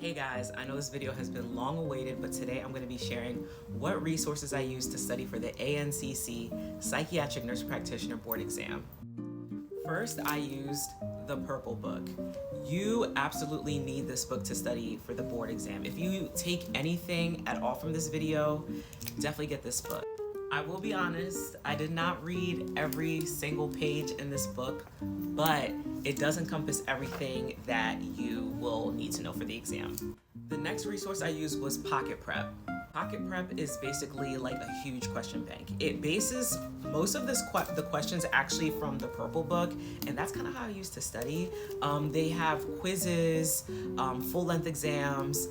Hey guys, I know this video has been long awaited, but today I'm going to be sharing what resources I use to study for the ANCC Psychiatric Nurse Practitioner Board Exam. First, I used the Purple Book. You absolutely need this book to study for the board exam. If you take anything at all from this video, definitely get this book. I will be honest, I did not read every single page in this book, but it does encompass everything that you will need to know for the exam. The next resource I used was Pocket Prep. Pocket Prep is basically like a huge question bank. It bases most of the questions actually from the Purple Book, and that's kind of how I used to study. They have quizzes, full-length exams,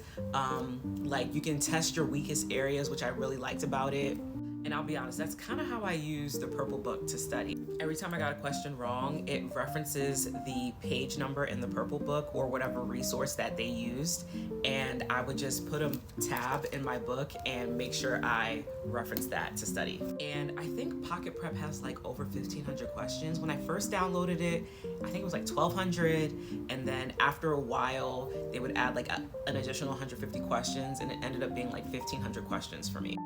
like you can test your weakest areas, which I really liked about it. And I'll be honest, that's kind of how I use the Purple Book to study. Every time I got a question wrong, it references the page number in the Purple Book or whatever resource that they used, and I would just put a tab in my book and make sure I reference that to study. And I think Pocket Prep has like over 1,500 questions. When I first downloaded it, I think it was like 1,200, and then after a while, they would add like an additional 150 questions, and it ended up being like 1,500 questions for me.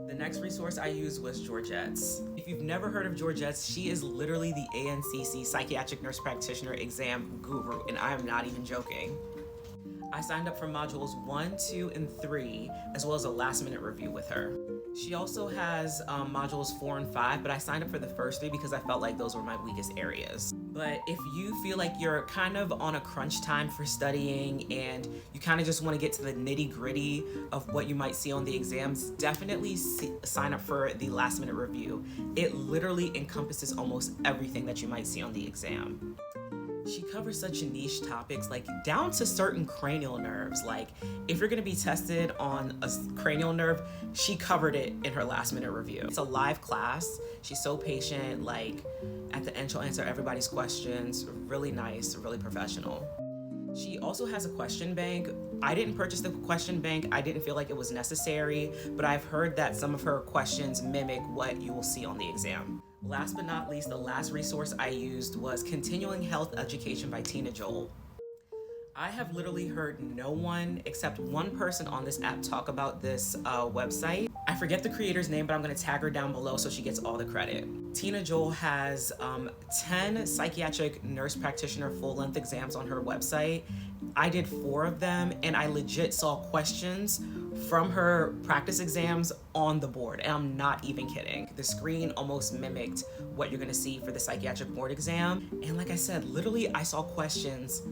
The next resource I used was Georgette's. If you've never heard of Georgette's, she is literally the ANCC Psychiatric Nurse Practitioner exam guru, and I am not even joking. I signed up for modules 1, 2, and 3, as well as a last-minute review with her. She also has modules 4 and 5, but I signed up for the first 3 because I felt like those were my weakest areas. But if you feel like you're kind of on a crunch time for studying and you kind of just want to get to the nitty-gritty of what you might see on the exams, definitely sign up for the last-minute review. It literally encompasses almost everything that you might see on the exam. She covers such niche topics, like down to certain cranial nerves. Like if you're gonna be tested on a cranial nerve, she covered it in her last-minute review. It's a live class. She's so patient, like at the end she'll answer everybody's questions. Really nice, really professional. She also has a question bank. I didn't purchase the question bank. I didn't feel like it was necessary, but I've heard that some of her questions mimic what you will see on the exam. Last but not least, the last resource I used was Continuing Health Education by Tina Joel. I have literally heard no one except one person on this app talk about this website. I forget the creator's name, but I'm gonna tag her down below so she gets all the credit. Tina Joel has 10 psychiatric nurse practitioner full-length exams on her website. I did 4 of them, and I legit saw questions from her practice exams on the board, and I'm not even kidding. The screen almost mimicked what you're gonna see for the psychiatric board exam. And like I said, literally I saw questions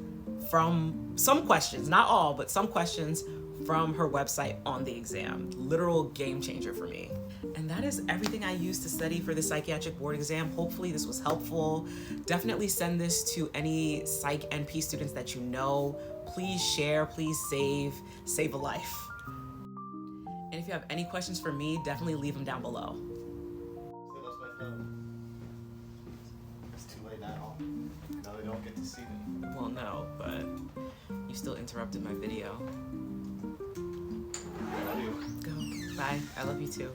from, some questions, not all, but some questions from her website on the exam. Literal game changer for me. And that is everything I used to study for the psychiatric board exam. Hopefully this was helpful. Definitely send this to any Psych NP students that you know. Please share, please save a life. And if you have any questions for me, definitely leave them down below. It's too late now. Now they don't get to see me. Well, no, but you still interrupted my video. I love you. Go. Bye. I love you too.